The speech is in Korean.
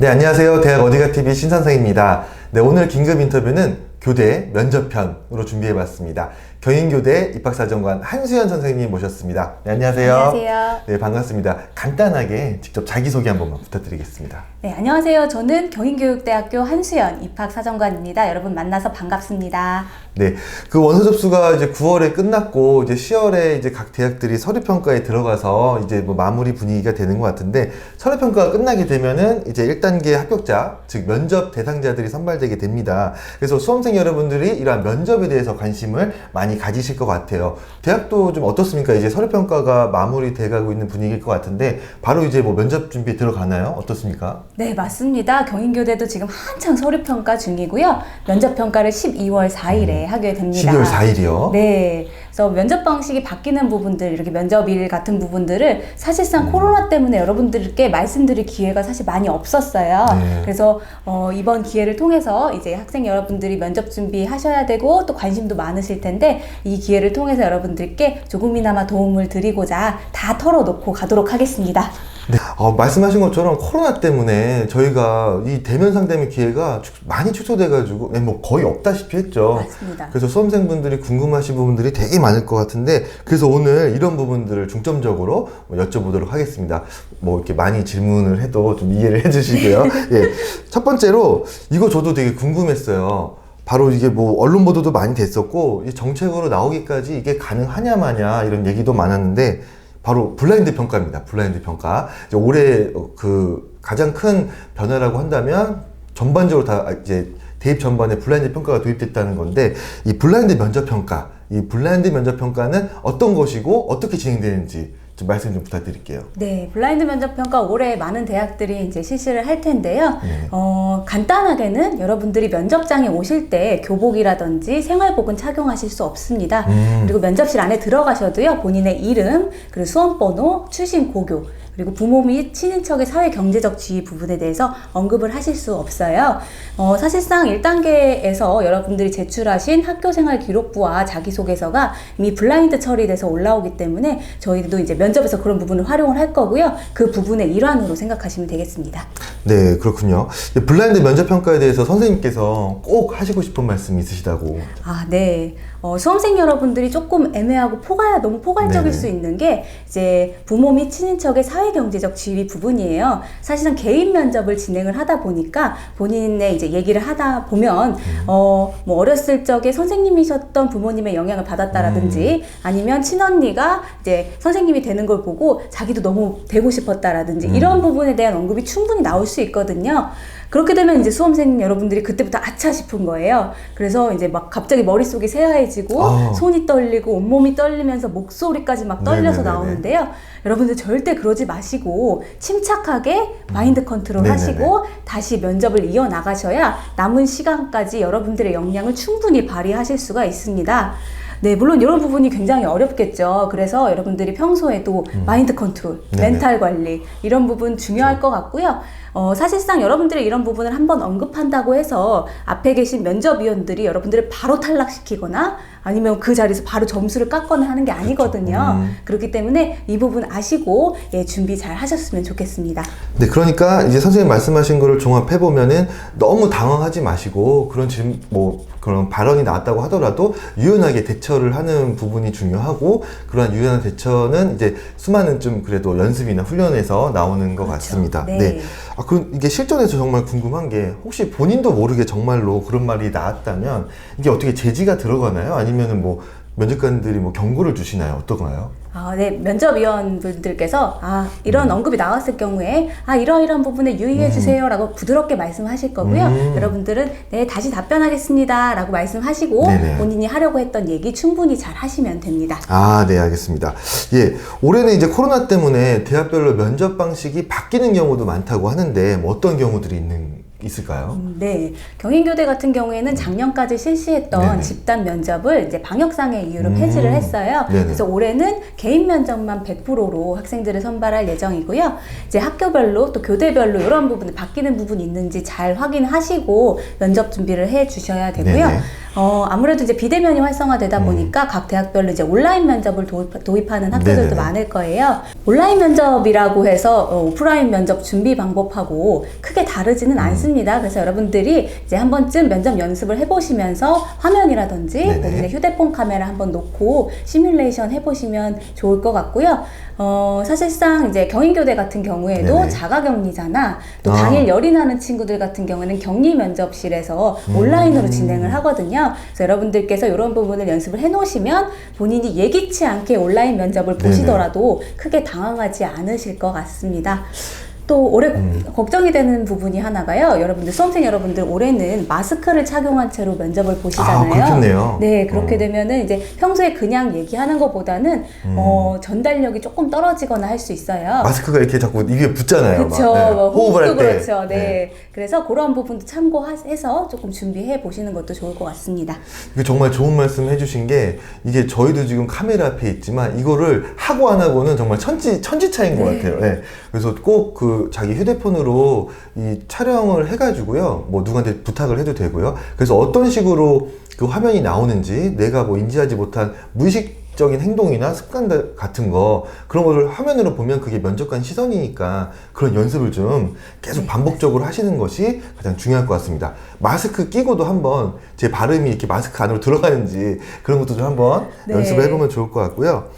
네, 안녕하세요. 대학 어디가 TV 신선생입니다. 네, 오늘 긴급 인터뷰는 교대 면접편으로 준비해봤습니다. 경인교대 입학사정관 한수연 선생님 모셨습니다. 네, 안녕하세요. 안녕하세요. 네, 반갑습니다. 간단하게 직접 자기소개 한 번만 부탁드리겠습니다. 네, 안녕하세요. 저는 경인교육대학교 한수연 입학사정관입니다. 여러분 만나서 반갑습니다. 네, 그 원서 접수가 이제 9월에 끝났고 이제 10월에 이제 각 대학들이 서류평가에 들어가서 이제 뭐 마무리 분위기가 되는 것 같은데, 서류평가가 끝나게 되면은 이제 1단계 합격자, 즉 면접 대상자들이 선발되게 됩니다. 그래서 수험생 여러분들이 이러한 면접에 대해서 관심을 많이 가지실 것 같아요. 대학도 좀 어떻습니까? 이제 서류평가가 마무리돼 가고 있는 분위기일 것 같은데 바로 이제 뭐 면접 준비에 들어가나요? 어떻습니까? 네, 맞습니다. 경인교대도 지금 한창 서류평가 중이고요. 면접평가를 12월 4일에 하게 됩니다. 12월 4일이요? 네. 그래서 면접 방식이 바뀌는 부분들, 이렇게 면접일 같은 부분들을 사실상 코로나 때문에 여러분들께 말씀드릴 기회가 사실 많이 없었어요. 네. 그래서 이번 기회를 통해서 이제 학생 여러분들이 면접 준비하셔야 되고 또 관심도 많으실 텐데, 이 기회를 통해서 여러분들께 조금이나마 도움을 드리고자 다 털어놓고 가도록 하겠습니다. 네, 말씀하신 것처럼 코로나 때문에 저희가 이 대면 상담의 기회가 많이 축소돼가지고 뭐 거의 없다시피 했죠. 맞습니다. 그래서 수험생분들이 궁금하신 부분들이 되게 많을 것 같은데, 그래서 오늘 이런 부분들을 중점적으로 여쭤보도록 하겠습니다. 뭐 이렇게 많이 질문을 해도 좀 이해를 해주시고요. 예, 첫 번째로 이거 저도 되게 궁금했어요. 바로 이게 뭐 언론 보도도 많이 됐었고 이 정책으로 나오기까지 이게 가능하냐 마냐 이런 얘기도 많았는데, 바로 블라인드 평가입니다. 블라인드 평가. 이제 올해 그 가장 큰 변화라고 한다면 전반적으로 다 이제 대입 전반에 블라인드 평가가 도입됐다는 건데, 이 블라인드 면접 평가, 이 블라인드 면접 평가는 어떤 것이고 어떻게 진행되는지 좀 말씀 좀 부탁드릴게요. 네, 블라인드 면접 평가 올해 많은 대학들이 이제 실시를 할 텐데요. 네. 간단하게는 여러분들이 면접장에 오실 때 교복이라든지 생활복은 착용하실 수 없습니다. 그리고 면접실 안에 들어가셔도요, 본인의 이름, 그리고 수험번호, 출신 고교, 그리고 부모 및 친인척의 사회 경제적 지위 부분에 대해서 언급을 하실 수 없어요. 사실상 1단계에서 여러분들이 제출하신 학교생활 기록부와 자기소개서가 이미 블라인드 처리돼서 올라오기 때문에 저희도 이제 면접에서 그런 부분을 활용을 할 거고요. 그 부분의 일환으로 생각하시면 되겠습니다. 네, 그렇군요. 블라인드 면접 평가에 대해서 선생님께서 꼭 하시고 싶은 말씀 있으시다고. 아, 네. 수험생 여러분들이 조금 애매하고 너무 포괄적일 네네. 수 있는 게 이제 부모 및 친인척의 사회경제적 지위 부분이에요. 사실상 개인 면접을 진행을 하다 보니까 본인의 이제 얘기를 하다 보면 뭐 어렸을 적에 선생님이셨던 부모님의 영향을 받았다라든지 아니면 친언니가 이제 선생님이 되는 걸 보고 자기도 너무 되고 싶었다라든지 이런 부분에 대한 언급이 충분히 나올 수 있거든요. 그렇게 되면 이제 수험생 여러분들이 그때부터 아차 싶은 거예요. 그래서 이제 막 갑자기 머릿속이 새하얘지고 손이 떨리고 온몸이 떨리면서 목소리까지 막 떨려서 네네네네. 나오는데요. 여러분들 절대 그러지 마시고 침착하게 마인드 컨트롤 네네네. 하시고 다시 면접을 이어나가셔야 남은 시간까지 여러분들의 역량을 충분히 발휘하실 수가 있습니다. 네, 물론 이런 부분이 굉장히 어렵겠죠. 그래서 여러분들이 평소에도 마인드 컨트롤, 네네. 멘탈 관리 이런 부분 중요할 것 같고요. 사실상 여러분들이 이런 부분을 한번 언급한다고 해서 앞에 계신 면접위원들이 여러분들을 바로 탈락시키거나 아니면 그 자리에서 바로 점수를 깎거나 하는 게 아니거든요. 그렇기 때문에 이 부분 아시고 준비 잘 하셨으면 좋겠습니다. 네, 그러니까 이제 선생님 말씀하신 거를 종합해 보면은 너무 당황하지 마시고 그런 발언이 나왔다고 하더라도 유연하게 대처를 하는 부분이 중요하고, 그러한 유연한 대처는 이제 수많은 좀 그래도 연습이나 훈련에서 나오는 것 그렇죠. 같습니다. 네. 그럼 이게 실전에서 정말 궁금한 게, 혹시 본인도 모르게 정말로 그런 말이 나왔다면 이게 어떻게 제지가 들어가나요? 아니면은 뭐 면접관들이 뭐 경고를 주시나요? 어떤가요? 네, 면접위원분들께서 이런 언급이 나왔을 경우에 이러이러한 부분에 유의해 주세요 라고 부드럽게 말씀하실 거고요. 여러분들은 네, 다시 답변하겠습니다 라고 말씀하시고 네네. 본인이 하려고 했던 얘기 충분히 잘 하시면 됩니다. 네, 알겠습니다. 예, 올해는 이제 코로나 때문에 대학별로 면접 방식이 바뀌는 경우도 많다고 하는데, 뭐 어떤 경우들이 있는 있을까요? 네. 경인교대 같은 경우에는 작년까지 실시했던 네네. 집단 면접을 이제 방역상의 이유로 폐지를 했어요. 네네. 그래서 올해는 개인 면접만 100%로 학생들을 선발할 예정이고요. 이제 학교별로 또 교대별로 이런 부분이 바뀌는 부분이 있는지 잘 확인하시고 면접 준비를 해 주셔야 되고요. 네네. 아무래도 이제 비대면이 활성화되다 보니까 각 대학별로 이제 온라인 면접을 도입하는 학교들도 네네네. 많을 거예요. 온라인 면접이라고 해서 오프라인 면접 준비 방법하고 크게 다르지는 않습니다. 그래서 여러분들이 이제 한 번쯤 면접 연습을 해보시면서 화면이라든지 네네. 본인의 휴대폰 카메라 한번 놓고 시뮬레이션 해보시면 좋을 것 같고요. 사실상 이제 경인교대 같은 경우에도 네네. 자가격리자나 또 아. 당일 열이 나는 친구들 같은 경우에는 격리 면접실에서 온라인으로 진행을 하거든요. 그래서 여러분들께서 이런 부분을 연습을 해놓으시면 본인이 예기치 않게 온라인 면접을 네네. 보시더라도 크게 당황하지 않으실 것 같습니다. 또 올해 걱정이 되는 부분이 하나가요. 여러분들 수험생 여러분들 올해는 마스크를 착용한 채로 면접을 보시잖아요. 그렇겠네요. 네, 그렇게 되면은 이제 평소에 그냥 얘기하는 것보다는 전달력이 조금 떨어지거나 할 수 있어요. 마스크가 이렇게 자꾸 입에 붙잖아요. 그렇죠. 막. 네. 호흡을 할 호흡도 때. 그렇죠. 네. 그래서 그런 부분도 참고해서 조금 준비해 보시는 것도 좋을 것 같습니다. 이게 정말 좋은 말씀 해주신 게 이게 저희도 지금 카메라 앞에 있지만 이거를 하고 안 하고는 정말 천지 차이인 것 같아요. 네. 그래서 꼭 그 자기 휴대폰으로 이 촬영을 해가지고요. 뭐 누구한테 부탁을 해도 되고요. 그래서 어떤 식으로 그 화면이 나오는지 내가 뭐 인지하지 못한 무의식적인 행동이나 습관들 같은 거 그런 거를 화면으로 보면 그게 면접관 시선이니까 그런 연습을 좀 계속 반복적으로 하시는 것이 가장 중요할 것 같습니다. 마스크 끼고도 한번 제 발음이 이렇게 마스크 안으로 들어가는지 그런 것도 좀 한번 네. 연습을 해보면 좋을 것 같고요.